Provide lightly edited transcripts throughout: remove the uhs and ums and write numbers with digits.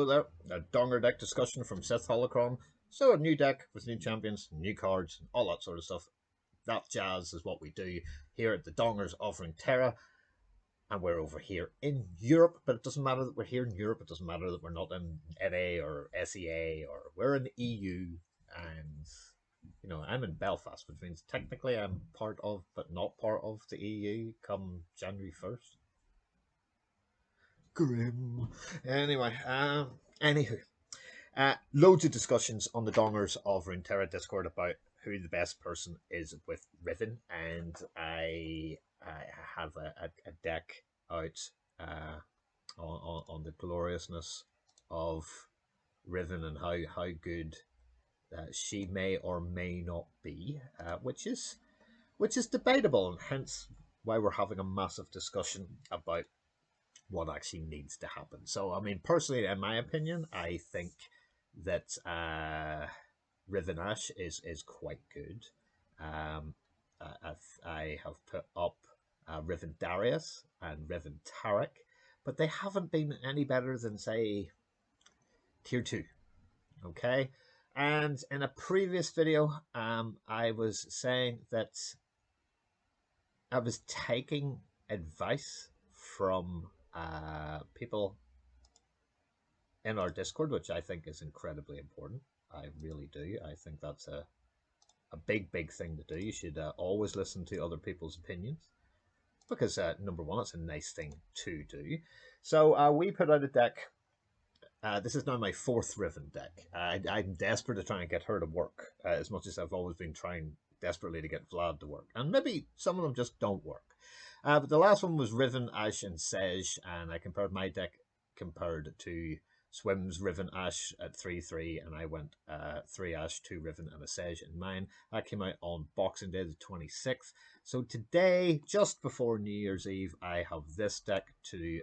hello there. A Donger deck discussion from Seth Holocron. So a new deck with new champions, new cards, all that sort of stuff. That jazz is what we do here at the Dongers of Runeterra. And we're over here in Europe, but it doesn't matter that we're here in Europe. It doesn't matter that we're not in NA or SEA or we're in the EU. And, you know, I'm in Belfast, which means technically I'm part of, but not part of the EU come January 1st. Grim. Anyway, anywho, loads of discussions on the Dongers of Runeterra Discord about who the best person is with Riven, and I have a deck out on the gloriousness of Riven and how good she may or may not be, which is debatable, and hence why we're having a massive discussion about what actually needs to happen. So, I mean, personally, in my opinion, I think that Riven Ash is quite good. I have put up Riven Darius and Riven Tarek, but they haven't been any better than, say, Tier 2. Okay? And in a previous video, I was saying that I was taking advice from people in our Discord, which I think is incredibly important. I really do. I think that's a big thing to do. You should always listen to other people's opinions because, number one, it's a nice thing to do. So we put out a deck. This is now my 4th Riven deck. I'm desperate to try and get her to work as much as I've always been trying desperately to get Vlad to work. And maybe some of them just don't work. But the last one was Riven, Ash, and Sej, and I compared my deck compared to Swim's Riven Ash at 3-3, and I went 3 Ash, 2 Riven, and a Sej in mine. That came out on Boxing Day, the 26th. So today, just before New Year's Eve, I have this deck to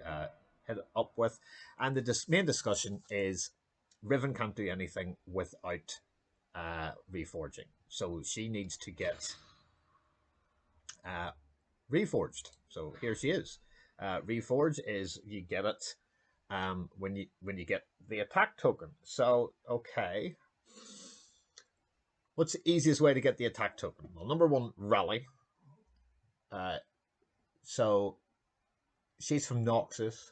hit up with, and the main discussion is Riven can't do anything without reforging. So she needs to get reforged. So here she is. Reforge is you get it when you get the attack token. So okay, what's the easiest way to get the attack token? Well, number one, rally. So she's from Noxus.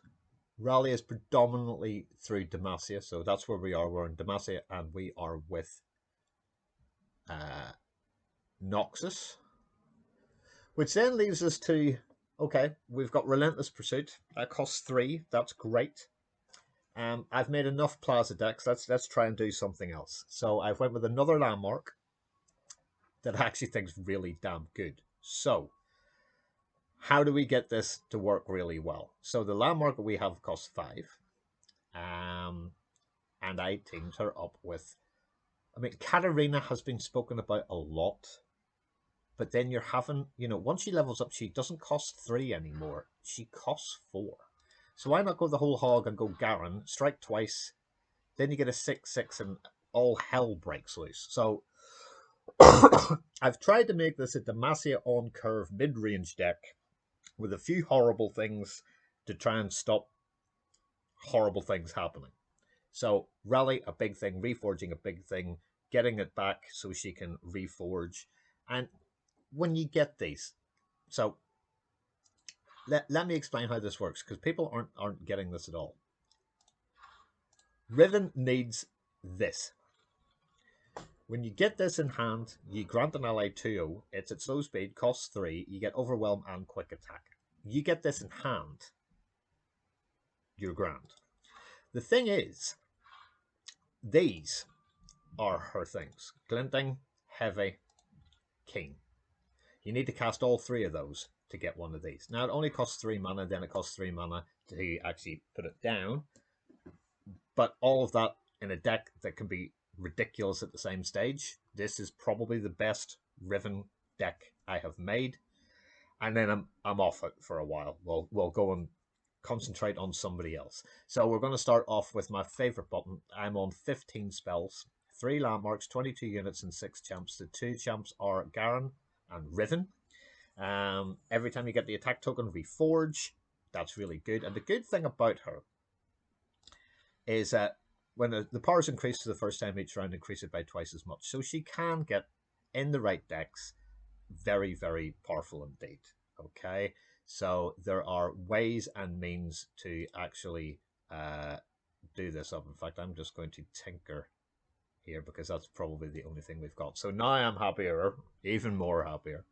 Rally is predominantly through Demacia, so that's where we are. We're in Demacia, and we are with Noxus. Which then leaves us to, okay, we've got Relentless Pursuit. That costs 3. That's great. I've made enough Plaza decks. Let's try and do something else. So I've went with another landmark that I actually think is really damn good. So how do we get this to work really well? So the landmark that we have costs 5. And I teamed her up with, I mean, Katarina has been spoken about a lot. But then you're having, you know, once she levels up, she doesn't cost 3 anymore. She costs 4. So why not go the whole hog and go Garen, strike twice, then you get a 6/6 and all hell breaks loose. So I've tried to make this a Demacia on curve mid-range deck with a few horrible things to try and stop horrible things happening. So rally, a big thing, reforging, a big thing, getting it back so she can reforge. And when you get these, so let me explain how this works, because people aren't getting this at all. Riven needs this. When you get this in hand, you grant an ally 2-0. It's at slow speed, costs 3. You get Overwhelm and Quick Attack. You get this in hand, you're grand. The thing is, these are her things. Glinting, Heavy, Keen. You need to cast all 3 of those to get one of these. Now, it only costs 3 mana, then it costs 3 mana to actually put it down. But all of that in a deck that can be ridiculous at the same stage. This is probably the best Riven deck I have made. And then I'm off it for a while. We'll go and concentrate on somebody else. So we're going to start off with my favorite button. I'm on 15 spells, 3 landmarks, 22 units, and 6 champs. The 2 champs are Garen and Riven. Every time you get the attack token, Reforge. That's really good. And the good thing about her is that when the powers increase the first time each round, increase it by twice as much. So she can get, in the right decks, very, very powerful indeed. Okay, so there are ways and means to actually do this up. In fact, I'm just going to tinker here because that's probably the only thing we've got. So now I'm happier, even more happier.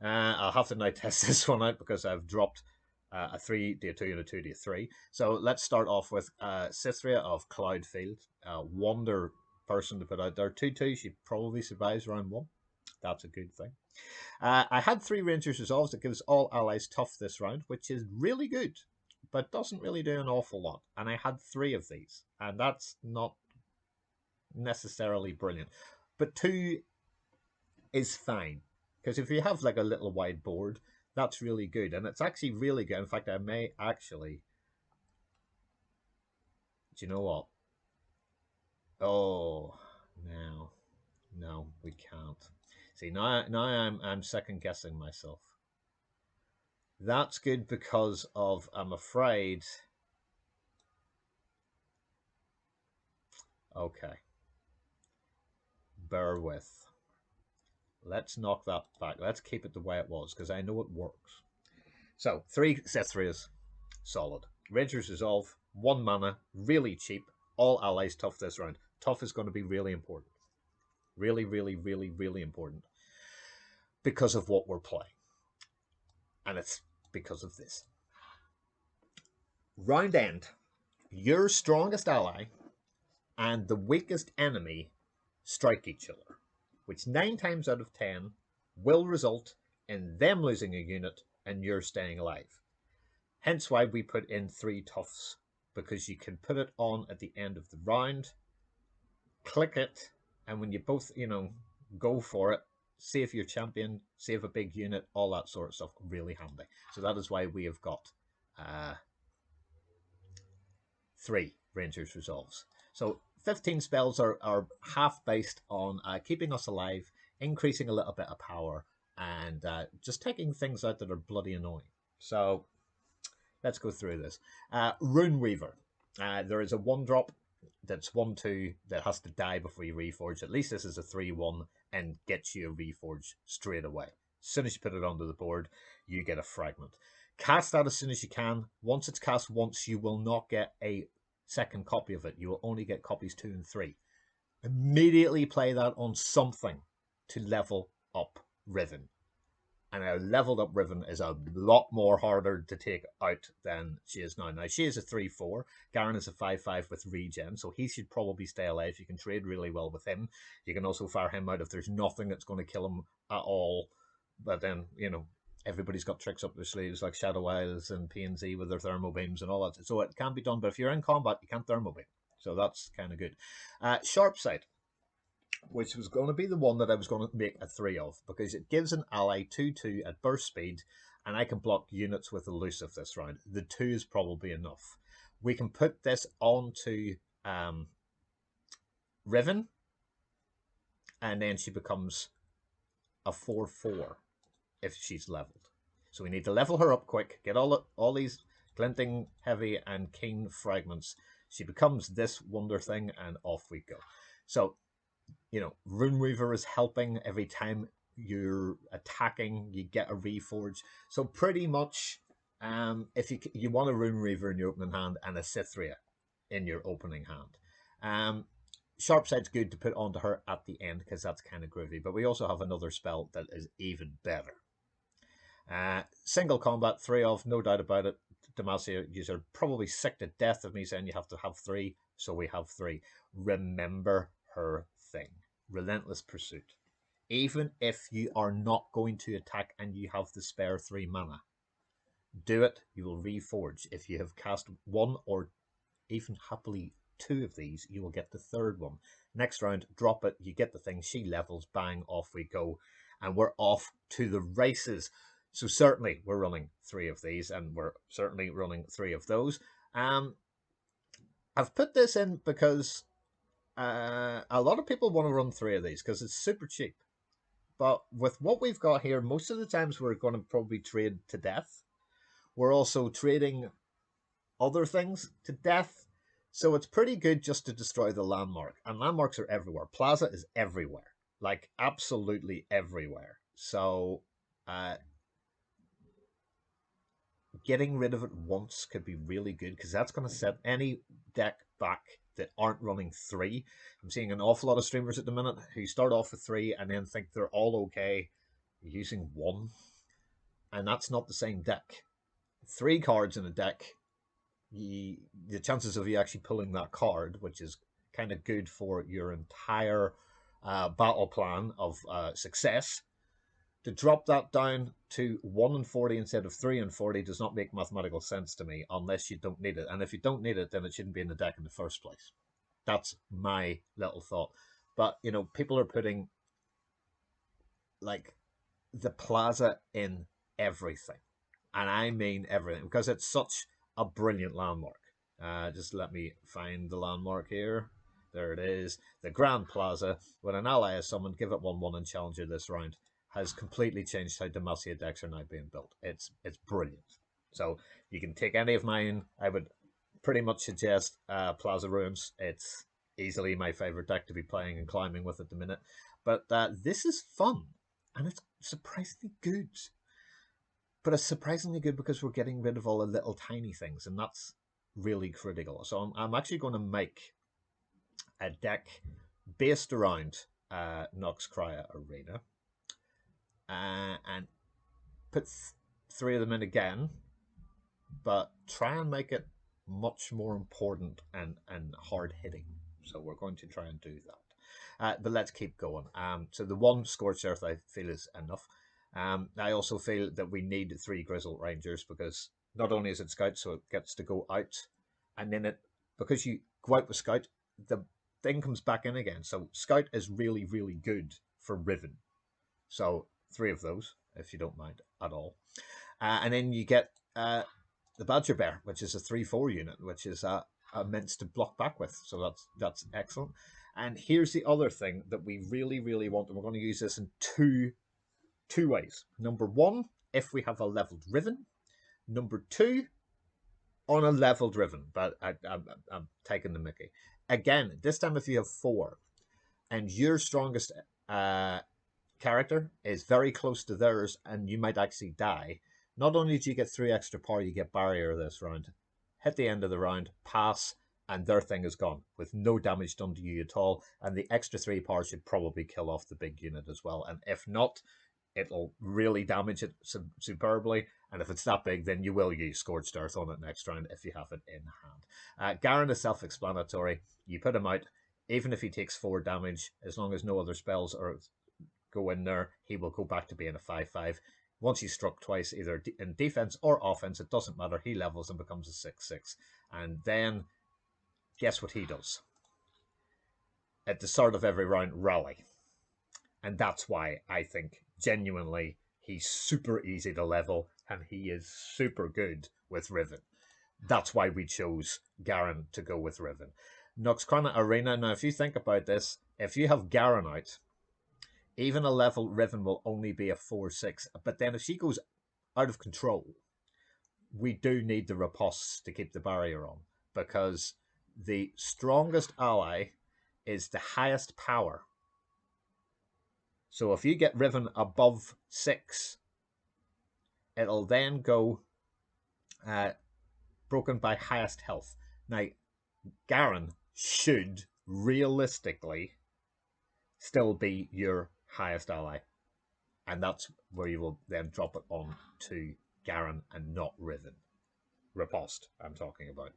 I'll have to now test this one out because I've dropped a 3D2 and a 2D3. So let's start off with Cythria of Cloudfield. Wonder person to put out there. 2/2, she probably survives round 1. That's a good thing. I had 3 Rangers Resolves. It gives all allies tough this round, which is really good, but doesn't really do an awful lot. And I had 3 of these, and that's not necessarily brilliant. But 2 is fine, because if you have like a little wide board, that's really good, and it's actually really good. In fact, I may actually... Do you know what? Oh, no, we can't. See, now I'm second guessing myself. That's good because of, I'm afraid... Okay. Bear with. Let's knock that back. Let's keep it the way it was, because I know it works. So, 3 Cythrias. Solid. Rangers Resolve. 1 mana. Really cheap. All allies tough this round. Tough is going to be really important. Really, really, really, really important. Because of what we're playing. And it's because of this. Round end. Your strongest ally and the weakest enemy strike each other, which 9 times out of 10 will result in them losing a unit and you're staying alive. Hence why we put in 3 toughs, because you can put it on at the end of the round, click it, and when you both, go for it, save your champion, save a big unit, all that sort of stuff, really handy. So that is why we have got 3 Rangers Resolves. So 15 spells are half based on keeping us alive, increasing a little bit of power, and just taking things out that are bloody annoying. So let's go through this. Rune Weaver. There is a 1-drop that's 1/2 that has to die before you reforge. At least this is a 3/1 and gets you a reforge straight away. As soon as you put it onto the board, you get a fragment. Cast that as soon as you can. Once it's cast once, you will not get a second copy of it. You will only get copies 2 and 3. Immediately play that on something to level up Riven. And a leveled up Riven is a lot more harder to take out than she is now. Now, she is a 3/4. Garen is a 5/5 with regen, so he should probably stay alive. You can trade really well with him. You can also fire him out if there's nothing that's going to kill him at all. But then, everybody's got tricks up their sleeves, like Shadow Isles and PNZ with their thermal beams and all that. So it can be done, but if you're in combat, you can't thermal beam. So that's kind of good. Sharp Sight, which was going to be the one that I was going to make a 3 of, because it gives an ally 2/2 at burst speed, and I can block units with elusive this round. The 2 is probably enough. We can put this onto Riven, and then she becomes a 4/4 if she's leveled. So we need to level her up quick, get all these glinting, heavy, and keen fragments. She becomes this wonder thing, and off we go. So, Rune Weaver is helping. Every time you're attacking, you get a reforge. So pretty much, if you want a Rune Weaver in your opening hand and a Cythria in your opening hand. Sharp Sight's good to put onto her at the end because that's kind of groovy. But we also have another spell that is even better. Single combat, 3 of, no doubt about it. Demacia, you're probably sick to death of me saying you have to have 3, so we have 3. Remember her thing. Relentless Pursuit. Even if you are not going to attack and you have the spare 3 mana, do it. You will reforge. If you have cast 1 or even happily 2 of these, you will get the 3rd one. Next round, drop it. You get the thing. She levels. Bang, off we go. And we're off to the races. So certainly we're running 3 of these, and we're certainly running 3 of those. I've put this in because a lot of people want to run 3 of these because it's super cheap. But with what we've got here, most of the times we're going to probably trade to death. We're also trading other things to death. So it's pretty good just to destroy the landmark. And landmarks are everywhere. Plaza is everywhere. Like, absolutely everywhere. So getting rid of it once could be really good, because that's going to set any deck back that aren't running 3. I'm seeing an awful lot of streamers at the minute who start off with 3 and then think they're all okay using 1. And that's not the same deck. 3 cards in a deck, the chances of you actually pulling that card, which is kind of good for your entire battle plan of success, to drop that down to 1 and 40 instead of 3 and 40 does not make mathematical sense to me unless you don't need it. And if you don't need it, then it shouldn't be in the deck in the first place. That's my little thought. But, you know, people are putting, like, the Plaza in everything. And I mean everything, because it's such a brilliant landmark. Just let me find the landmark here. There it is. The Grand Plaza. When an ally is summoned, give it 1/1 and challenger this round. Has completely changed how Demacia decks are now being built. It's brilliant. So you can take any of mine. I would pretty much suggest Plaza Ruins. It's easily my favorite deck to be playing and climbing with at the minute. But this is fun, and it's surprisingly good. But it's surprisingly good because we're getting rid of all the little tiny things, and that's really critical. So I'm actually going to make a deck based around Noxcria Arena, and put 3 of them in again, but try and make it much more important and hard hitting. So we're going to try and do that. But let's keep going. So the 1 Scorched Earth I feel is enough. I also feel that we need 3 Grizzled Rangers, because not only is it Scout, so it gets to go out, and then because you go out with Scout, the thing comes back in again. So Scout is really, really good for Riven. So 3 of those, if you don't mind at all. And then you get the Badger Bear, which is a 3/4 unit, which is immense to block back with. So that's excellent. And here's the other thing that we really, really want, and we're going to use this in two ways. Number 1, if we have a leveled Riven. Number 2, on a leveled Riven. But I'm taking the mickey. Again, this time if you have 4, and your strongest character is very close to theirs, and you might actually die, not only do you get 3 extra power, you get barrier this round. Hit the end of the round, pass, and their thing is gone, with no damage done to you at all, and the extra 3 power should probably kill off the big unit as well. And if not, it'll really damage it superbly, and if it's that big, then you will use Scorched Earth on it next round if you have it in hand. Garen is self-explanatory. You put him out, even if he takes 4 damage, as long as no other spells go in there, he will go back to being a 5/5. Once he's struck twice, either in defense or offense, it doesn't matter. He levels and becomes a 6/6. And then, guess what he does? At the start of every round, rally. And that's why I think, genuinely, he's super easy to level, and he is super good with Riven. That's why we chose Garen to go with Riven. Noxcria Arena, now if you think about this, if you have Garen out, even a level Riven will only be a 4/6. But then if she goes out of control, we do need the ripostes to keep the barrier on, because the strongest ally is the highest power. So if you get Riven above 6, it'll then go broken by highest health. Now, Garen should realistically still be your highest ally, and that's where you will then drop it on to Garen and not Riven. Riposte, I'm talking about.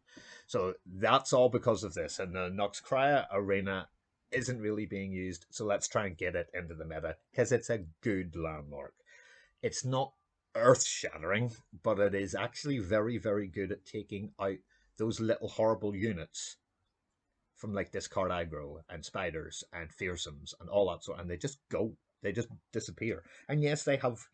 So that's all because of this, and the Noxcria Arena isn't really being used, so let's try and get it into the meta, because it's a good landmark. It's not earth-shattering, but it is actually very, very good at taking out those little horrible units from like discard aggro and spiders and fearsomes and all that sort, and they just go. They just disappear. And yes, they have,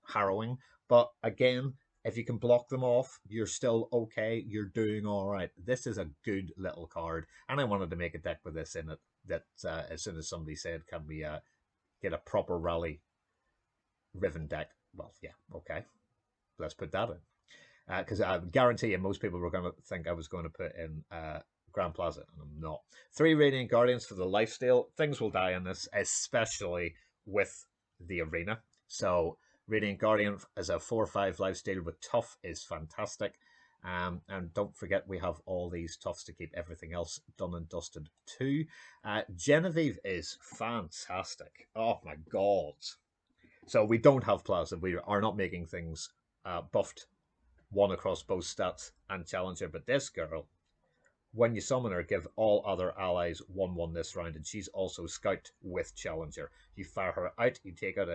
harrowing, but again, if you can block them off, you're still okay. You're doing all right. This is a good little card, and I wanted to make a deck with this in it. That as soon as somebody said, "Can we get a proper rally Riven deck?" Well, yeah, okay, let's put that in, because I guarantee you, most people were going to think I was going to put in Grand Plaza, and I'm not. 3 Radiant Guardians for the lifesteal. Things will die in this, especially with the arena. So Radiant Guardian as a 4/5 lifesteal with tough is fantastic. And don't forget, we have all these toughs to keep everything else done and dusted too. Genevieve is fantastic. Oh my god. So we don't have Plaza. We are not making things buffed one across both stats and Challenger. But this girl, when you summon her, give all other allies 1/1 this round, and she's also Scout with Challenger. You fire her out, you take out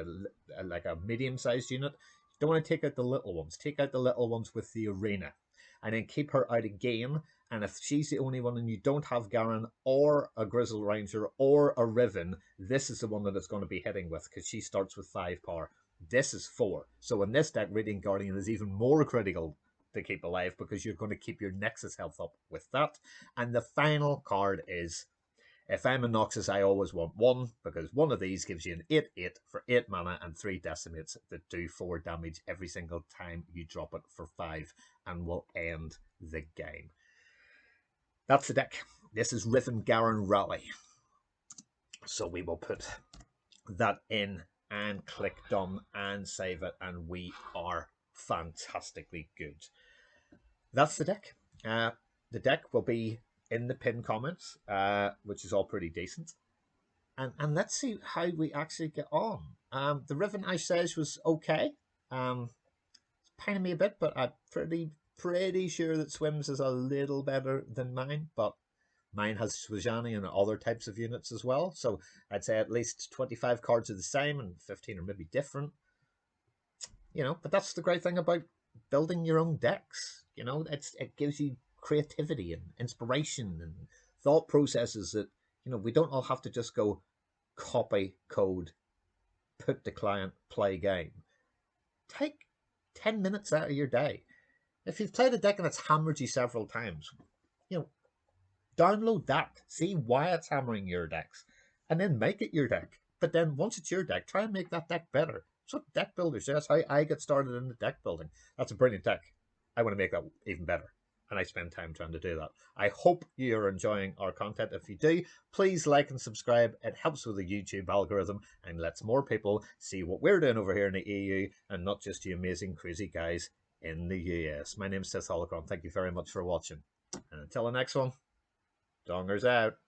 like a medium-sized unit. You don't want to take out the little ones. Take out the little ones with the arena, and then keep her out again. And if she's the only one and you don't have Garen or a Grizzle Ranger or a Riven, this is the one that it's going to be hitting with because she starts with 5 power. This is 4. So in this deck, Radiant Guardian is even more critical to keep alive because you're going to keep your Nexus health up with that. And the final card is, if I'm a Noxus, I always want 1 because one of these gives you an 8/8 for 8 mana and 3 decimates that do 4 damage every single time you drop it for 5 and will end the game. That's the deck. This is Riven Garen Rally. So we will put that in and click done and save it, and we are fantastically good. That's the deck. The deck will be in the pinned comments, which is all pretty decent. And let's see how we actually get on. The Riven I says was okay. It's paining me a bit, but I'm pretty sure that Swims is a little better than mine. But mine has Swajani and other types of units as well. So I'd say at least 25 cards are the same and 15 are maybe different. You know, but that's the great thing about building your own decks. You know, it gives you creativity and inspiration and thought processes that, you know, we don't all have to just go copy code, put the client, play game. Take 10 minutes out of your day. If you've played a deck and it's hammered you several times, you know, download that, see why it's hammering your decks, and then make it your deck. But then once it's your deck, try and make that deck better. That's what deck builders do. That's how I get started in the deck building. That's a brilliant deck. I want to make that even better, and I spend time trying to do that. I hope you're enjoying our content. If you do, please like and subscribe. It helps with the YouTube algorithm and lets more people see what we're doing over here in the EU and not just you amazing, crazy guys in the US. My name's Sith Holocron. Thank you very much for watching. And until the next one, Dongers out.